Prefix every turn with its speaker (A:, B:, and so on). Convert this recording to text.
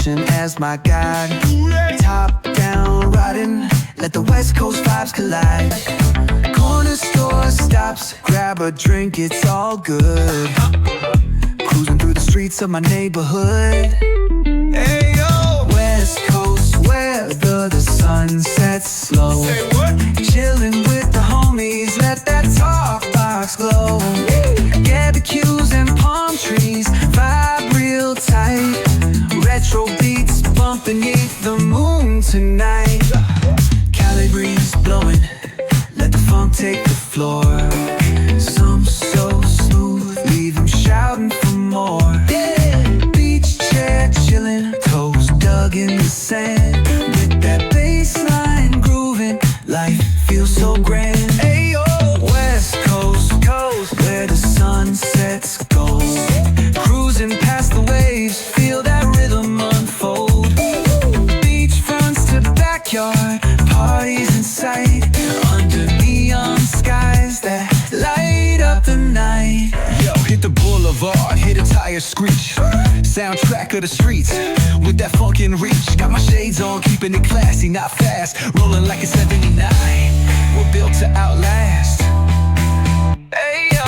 A: ocean as my guide. Top down riding, let the West Coast vibes collide. Corner store stops, grab a drink, it's all good. Cruising through the streets of my neighborhood. Hey yo! West Coast weather, the sun sets slow.
B: Say what?
A: Chilling with the homies, let that talk box glow. Barbecues and palm trees, vibe real tight. Retro beats bumping beneath the moon tonight. Cali breeze blowing, let the funk take the floor. Some so smooth, leave them shouting for more. Beach chair chilling, toes dug in the sand. With that bass line grooving, life feels so grand. Ayo, West Coast, where the sun sets gold. Cruising past the waves, feel that rhythm unfold. Beachfronts to backyard, parties in sight. Under neon skies that light up the night.
B: Yo, hit the boulevard, hit a tire screech. Soundtrack of the streets, with that funkin' reach. Got my shades on, keeping it classy, not fast. Rolling like a 79, we're built to outlast.
A: Hey yo,